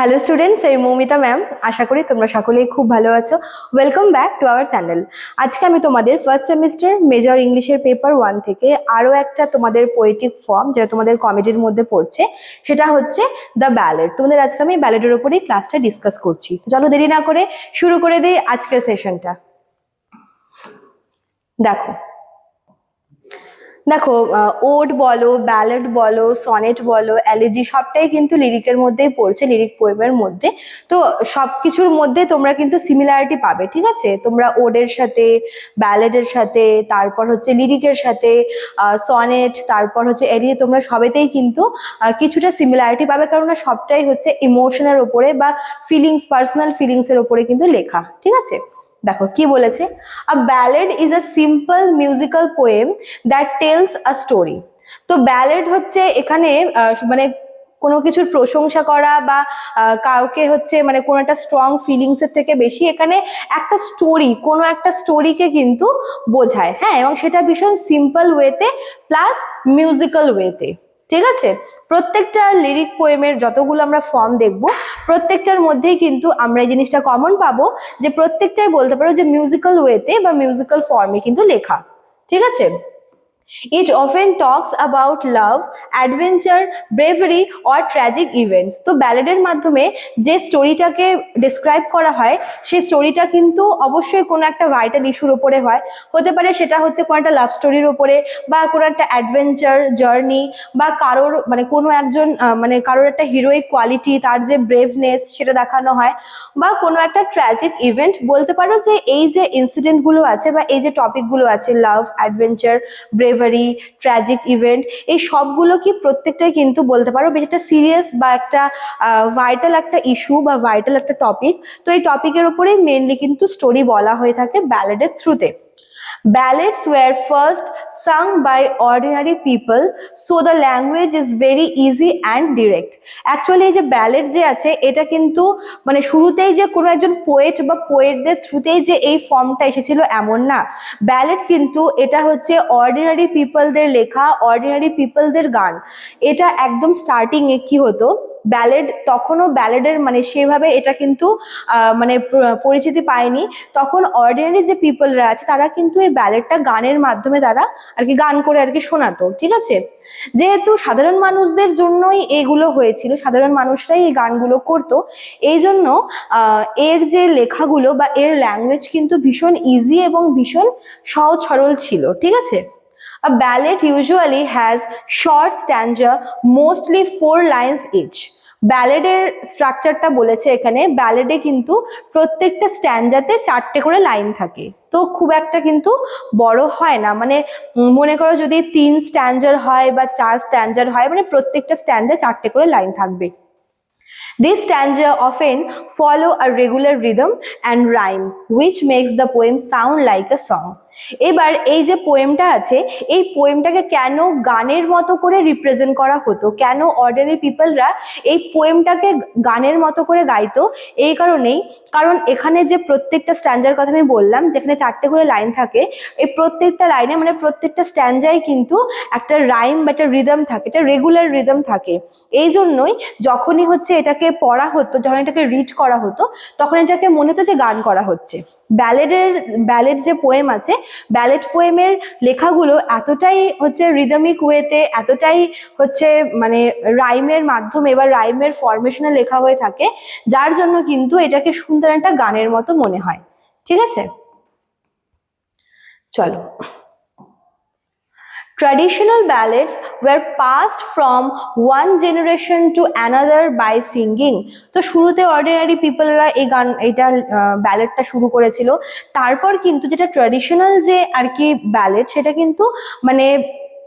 Hello students, আমি Moumita ma'am. আশা করি তোমরা সকলেই খুব ভালো আছো। Welcome back to our channel. আজকে আমি তোমাদের ফার্স্ট সেমিস্টার মেজর ইংলিশের পেপার 1 থেকে আরও একটা তোমাদের পোয়েটিক ফর্ম, যেটা তোমাদের কমেডির মধ্যে পড়ছে, সেটা হচ্ছে দ্য ব্যালেড। তোমাদের আজকে আমি ব্যালেডের উপরেই ক্লাসটা ডিসকাস করছি। তো চলো দেরি না করে শুরু করে দিই আজকের সেশনটা। দেখো দেখো ওড বলো, ব্যালেড বলো, সনেট বলো, এলিজি, সবটাই কিন্তু লিরিকের মধ্যেই পড়ছে, লিরিক পোয়েমের মধ্যে। তো সবকিছুর মধ্যে তোমরা কিন্তু সিমিলারিটি পাবে, ঠিক আছে? তোমরা ওডের সাথে, ব্যালেডের সাথে, তারপর হচ্ছে লিরিকের সাথে, সনেট, তারপর হচ্ছে এলিজি, তোমরা সবেতেই কিন্তু কিছুটা সিমিলারিটি পাবে, কারণ সবটাই হচ্ছে ইমোশনের ওপরে বা ফিলিংস, পার্সোনাল ফিলিংসের ওপরে কিন্তু লেখা, ঠিক আছে? দেখো কি বলেছে, a ballad is a simple musical poem that tells a story. তো ব্যালেড হচ্ছে এখানে মানে কোনো কিছুর প্রশংসা করা বা কাউকে হচ্ছে মানে কোনো একটা স্ট্রং ফিলিংস এর থেকে বেশি এখানে একটা স্টোরি, কোনো একটা স্টোরিকে কিন্তু বোঝায়, হ্যাঁ, এবং সেটা ভীষণ সিম্পল ওয়েতে প্লাস মিউজিক্যাল ওয়েতে, ঠিক আছে? প্রত্যেকটা লিরিক পোয়েমের যতগুলো আমরা ফর্ম দেখব, প্রত্যেকটার মধ্যেই কিন্তু আমরা এই জিনিসটা কমন পাবো যে প্রত্যেকটাই বলতে পারো যে মিউজিক্যাল ওয়েতে বা মিউজিক্যাল ফর্মে কিন্তু লেখা, ঠিক আছে? It often talks about love, adventure, bravery or tragic events. তো ব্যালেডের মাধ্যমে যে স্টোরিটাকে ডিসক্রাইব করা হয়, সেই স্টোরিটা কিন্তু অবশ্যই কোনো একটা ভাইটাল ইস্যুর ওপরে হয়। হতে পারে সেটা হচ্ছে কোনো একটা লাভ স্টোরির ওপরে, বা কোনো একটা অ্যাডভেঞ্চার জার্নি, বা কারোর মানে কোনো একজন মানে কারোর একটা হিরোইক কোয়ালিটি, তার যে ব্রেভনেস সেটা দেখানো হয়, বা কোনো একটা ট্র্যাজিক ইভেন্ট। বলতে পারো যে এই যে ইনসিডেন্টগুলো আছে বা এই যে টপিকগুলো আছে, লাভ, অ্যাডভেঞ্চার, ব্রেভারি, ট্র্যাজিক ইভেন্ট, এই সবগুলো কি প্রত্যেকটাই কিন্তু বলতে পারো বেশ একটা সিরিয়াস বা একটা ভাইটাল একটা ইস্যু বা ভাইটাল একটা টপিক। তো এই টপিকের উপরেই মেনলি কিন্তু স্টোরি বলা হয়ে থাকে ব্যালেডের থ্রুতে। Ballads were first sung by ordinary people, so the language is very easy and direct. Actually এই যে ব্যালেড যে আছে, এটা কিন্তু মানে শুরুতেই যে কোনো একজন পোয়েট বা পোয়েটদের থ্রুতেই যে এই ফর্মটা এসেছিল এমন না। ব্যালেড কিন্তু এটা হচ্ছে অর্ডিনারি পিপলদের লেখা, অর্ডিনারি পিপলদের গান। এটা একদম স্টার্টিং এ কি হতো, ব্যালেড তখনও ব্যালেডের মানে সেভাবে এটা কিন্তু মানে পরিচিতি পায়নি। তখন অর্ডিনারি যে পিপলরা আছে তারা কিন্তু এই ব্যালেডটা গানের মাধ্যমে তারা আর কি গান করে আর কি শোনাতো, ঠিক আছে? যেহেতু সাধারণ মানুষদের জন্যই এগুলো হয়েছিল, সাধারণ মানুষরাই এই গানগুলো করতো, এই জন্য এর যে লেখাগুলো বা এর ল্যাঙ্গুয়েজ কিন্তু ভীষণ ইজি এবং ভীষণ সহজ সরল ছিল, ঠিক আছে? A ballad usually has short stanza, mostly 4 lines each. ব্যালেডের স্ট্রাকচারটা বলেছে এখানে, ব্যালেডে কিন্তু প্রত্যেকটা স্ট্যান্ডাতে 4টে করে লাইন থাকে। তো খুব একটা কিন্তু বড় হয় না, মানে মনে করো যদি 3 স্ট্যান্ডার হয় বা 4 স্ট্যান্ডার হয়, মানে প্রত্যেকটা স্ট্যান্ডে 4টে করে লাইন থাকবে। These stanza often follow a regular rhythm and rhyme, which makes the poem sound like a song. এবার এই যে পোয়েমটা আছে, এই পোয়েমটাকে কেন গানের মতো করে রিপ্রেজেন্ট করা হতো, কেন অর্ডিনারি পিপলরা এই পোয়েমটাকে গানের মতো করে গাইতো, এই কারণেই, কারণ এখানে যে প্রত্যেকটা স্ট্যান্ডার কথা আমি বললাম, যেখানে 4টে করে লাইন থাকে, এই প্রত্যেকটা লাইনে মানে প্রত্যেকটা স্ট্যান্ডায় কিন্তু একটা রাইম বা একটা রিদম থাকে, একটা রেগুলার রিদম থাকে। এই জন্যই যখনই হচ্ছে এটাকে পড়া হতো, যখন এটাকে রিড করা হতো, তখন এটাকে মনে হতো যে গান করা হচ্ছে। ব্যালেড যে পোয়েম আছে, ব্যালেড পোয়েমের লেখাগুলো এতটাই হচ্ছে রিদমিক ওয়েতে, এতটাই হচ্ছে মানে রাইমের মাধ্যমে বা রাইমের ফরমেশনে লেখা হয়ে থাকে, যার জন্য কিন্তু এটাকে শুনতে একটা গানের মতো মনে হয়, ঠিক আছে? চলো, Traditional ballads were passed from one generation to another by singing. তো শুরুতে অর্ডিনারি পিপলরা এই গান এটা ব্যালেডটা শুরু করেছিল। তারপর কিন্তু যেটা ট্র্যাডিশনাল যে আর কি ব্যালেড, সেটা কিন্তু মানে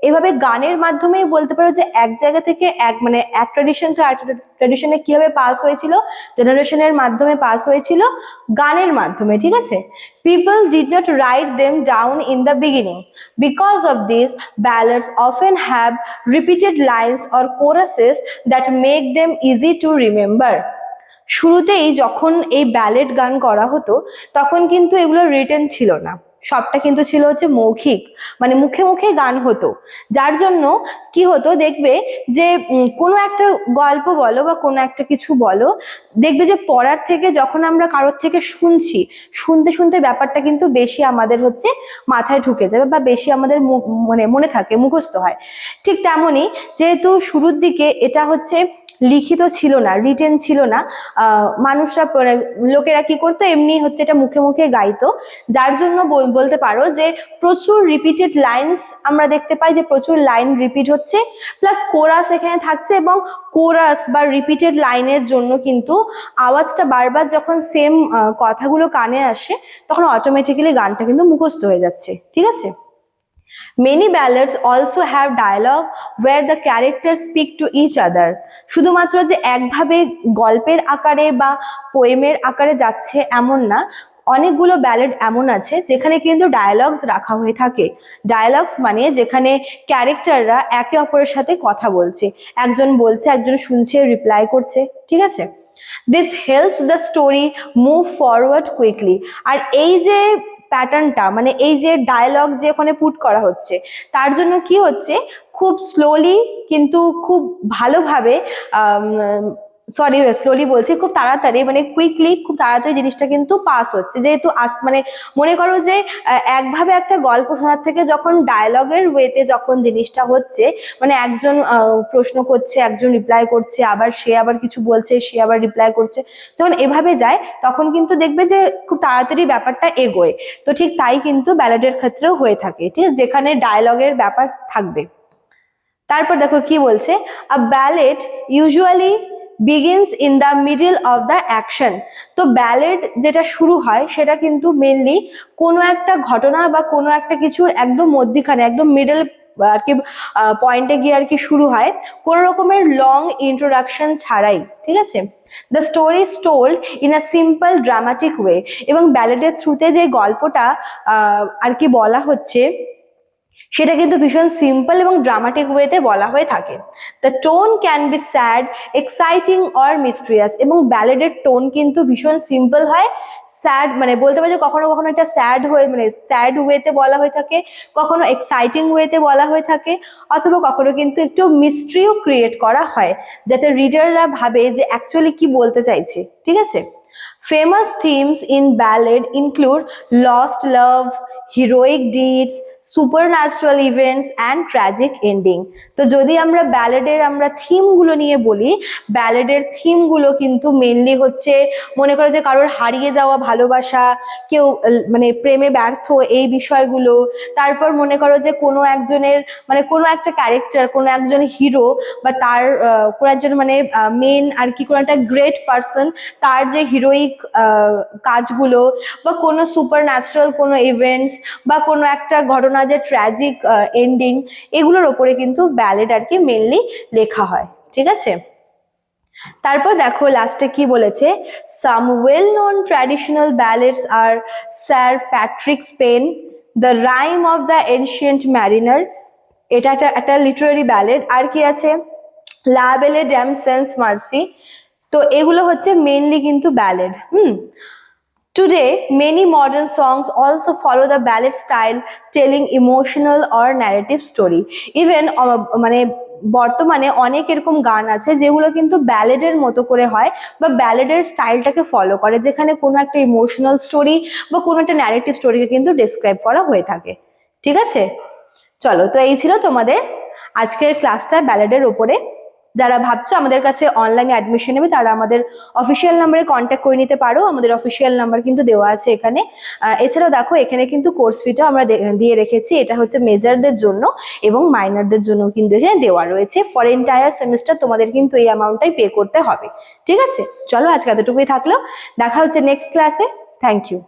এভাবে গানের মাধ্যমেই বলতে পারো যে এক জায়গা থেকে এক মানে এক ট্র্যাডিশন থেকে আর ট্র্যাডিশনে কিভাবে পাস হয়েছিল, জেনারেশনের মাধ্যমে পাস হয়েছিল গানের মাধ্যমে, ঠিক আছে? People did not write them down in the beginning. Because of this, ballads often have repeated lines or choruses that make them easy to remember. শুরুতেই যখন এই ব্যালেড গান করা হতো, তখন কিন্তু এগুলো রিটেন ছিল না। সবটা কিন্তু ছিল হচ্ছে মৌখিক, মানে মুখে মুখে গান হতো। যার জন্য কি হতো দেখবে যে কোনো একটা গল্প বলো বা কোনো একটা কিছু বলো, দেখবে যে পড়ার থেকে যখন আমরা কারোর থেকে শুনছি, শুনতে শুনতে ব্যাপারটা কিন্তু বেশি আমাদের হচ্ছে মাথায় ঢুকে যাবে বা বেশি আমাদের মানে মনে থাকে, মুখস্থ হয়। ঠিক তেমনই যেহেতু শুরুর দিকে এটা হচ্ছে লিখিত ছিল না, রিটেন ছিল না, মানুষরা লোকেরা কি করতো এমনি হচ্ছে এটা মুখে মুখে গাইতো। যার জন্য বলতে পারো যে প্রচুর রিপিটেড লাইনস আমরা দেখতে পাই, যে প্রচুর লাইন রিপিট হচ্ছে, প্লাস কোরাস এখানে থাকছে, এবং কোরাস বা রিপিটেড লাইনের জন্য কিন্তু আওয়াজটা বারবার যখন সেম কথাগুলো কানে আসে তখন অটোমেটিক্যালি গানটা কিন্তু মুখস্থ হয়ে যাচ্ছে। ঠিক আছে। Many ballads also have dialogue where the characters speak to each other. শুধুমাত্র যে একভাবে গল্পের আকারে বা পোয়েমের আকারে যাচ্ছে এমন না, অনেকগুলো ব্যালেড এমন আছে যেখানে কিন্তু ডায়ালগস রাখা হয়ে থাকে। ডায়ালগস মানে যেখানে ক্যারেক্টাররা একে অপরের সাথে কথা বলছে, একজন বলছে একজন শুনছে রিপ্লাই করছে। ঠিক আছে। This helps the story move forward quickly. আর এই যে প্যাটার্নটা, মানে এই যে ডায়ালগ যে ওখানে পুট করা হচ্ছে, তার জন্য কি হচ্ছে খুব স্লোলি কিন্তু খুব ভালোভাবে, সরি স্লোলি বলছি, খুব তাড়াতাড়ি মানে কুইকলি, খুব তাড়াতাড়ি জিনিসটা কিন্তু পাস হচ্ছে। যেহেতু মানে মনে করো যে একভাবে একটা গল্প শোনার থেকে যখন ডায়ালগের ওয়েতে যখন জিনিসটা হচ্ছে, মানে একজন প্রশ্ন করছে, একজন রিপ্লাই করছে, আবার সে আবার কিছু বলছে, সে আবার রিপ্লাই করছে, যখন এভাবে যায় তখন কিন্তু দেখবে যে খুব তাড়াতাড়ি ব্যাপারটা এগোয়। তো ঠিক তাই কিন্তু ব্যালেডের ক্ষেত্রেও হয়ে থাকে, ঠিক আছে, যেখানে ডায়ালগের ব্যাপার থাকবে। তারপর দেখো কি বলছে, a ballad usually begins in the middle of the action. তো ব্যালেড যেটা শুরু হয় সেটা কিন্তু মেনলি কোনো একটা ঘটনা বা কোনো একটা কিছুর একদম মধ্যিখানে, একদম মিডল আর কি পয়েন্টে গিয়ে আর কি শুরু হয়, কোনো রকমের লং ইন্ট্রোডাকশন ছাড়াই। ঠিক আছে। The story is told in a simple dramatic way. এবং ব্যালেডের থ্রুতে যে গল্পটা আর কি বলা হচ্ছে সেটা কিন্তু ভীষণ সিম্পল এবং ড্রামাটিক ওয়েতে বলা হয়ে থাকে। The tone can be sad, exciting or mysterious. এবং ব্যালেডের টোন কিন্তু ভীষণ সিম্পল হয়, স্যাড মানে বলতে পারি যে কখনো কখনো এটা স্যাড হয়ে মানে স্যাড ওয়েতে বলা হয়ে থাকে, কখনো এক্সাইটিং ওয়েতে বলা হয়ে থাকে, অথবা কখনো কিন্তু একটু মিস্ট্রিও ক্রিয়েট করা হয় যাতে রিডাররা ভাবে যে অ্যাকচুয়ালি কি বলতে চাইছে। ঠিক আছে। Famous themes in ballad include lost love, heroic deeds, supernatural events and tragic ending. তো যদি আমরা ব্যালেডের আমরা থিমগুলো নিয়ে বলি, ব্যালেডের থিমগুলো কিন্তু মেনলি হচ্ছে মনে করো যে কারোর হারিয়ে যাওয়া ভালোবাসা, কেউ মানে প্রেমে ব্যর্থ, এই বিষয়গুলো। তারপর মনে করো যে কোনো একজনের মানে কোনো একটা ক্যারেক্টার, কোনো একজন হিরো বা তার কোনো একজন মানে মেন আর কি কোনো একটা গ্রেট পার্সন, তার যে হিরোইক কাজগুলো বা কোনো সুপার ন্যাচারাল কোনো ইভেন্টস বা কোনো একটা ঘটনা যে ট্র্যাজিক এন্ডিং, এগুলোর ওপরে কিন্তু ব্যালেড আর কি মেনলি লেখা হয়। ঠিক আছে। তারপর দেখো লাস্টে কি বলেছে, some well known traditional ballads are sir Patrick Spens, the rime of the ancient mariner, এটা একটা লিটারারি ব্যালেড। আর কি আছে, লা বেলে ড্যাম সেন্স মার্সি। তো এগুলো হচ্ছে মেনলি কিন্তু ব্যালেড। Today, many modern songs also follow the ballad style, telling emotional or narrative story. Even মানে বর্তমানে অনেক এরকম গান আছে যেগুলো কিন্তু ব্যালেডের মতো করে হয় বা ব্যালেডের স্টাইলটাকে ফলো করে, যেখানে কোনো একটা ইমোশনাল স্টোরি বা কোনো একটা ন্যারেটিভ স্টোরিকে কিন্তু ডেসক্রাইব করা হয়ে থাকে। ঠিক আছে। চলো, তো এই ছিল তোমাদের আজকের ক্লাসটা ব্যালেডের ওপরে। যারা ভাবছো আমাদের কাছে অনলাইনে অ্যাডমিশন নেবে তারা আমাদের অফিসিয়াল নাম্বারে কন্ট্যাক্ট করে নিতে পারো। আমাদের অফিসিয়াল নাম্বার কিন্তু দেওয়া আছে এখানে। এছাড়াও দেখো এখানে কিন্তু কোর্স ফিটাও আমরা দিয়ে রেখেছি, এটা হচ্ছে মেজরদের জন্য এবং মাইনরদের জন্য কিন্তু এখানে দেওয়া রয়েছে। ফর এন্টায়ার সেমিস্টার তোমাদের কিন্তু এই অ্যামাউন্টটাই পে করতে হবে। ঠিক আছে। চলো আজকে এতটুকুই থাকলো, দেখা হচ্ছে নেক্সট ক্লাসে। Thank you.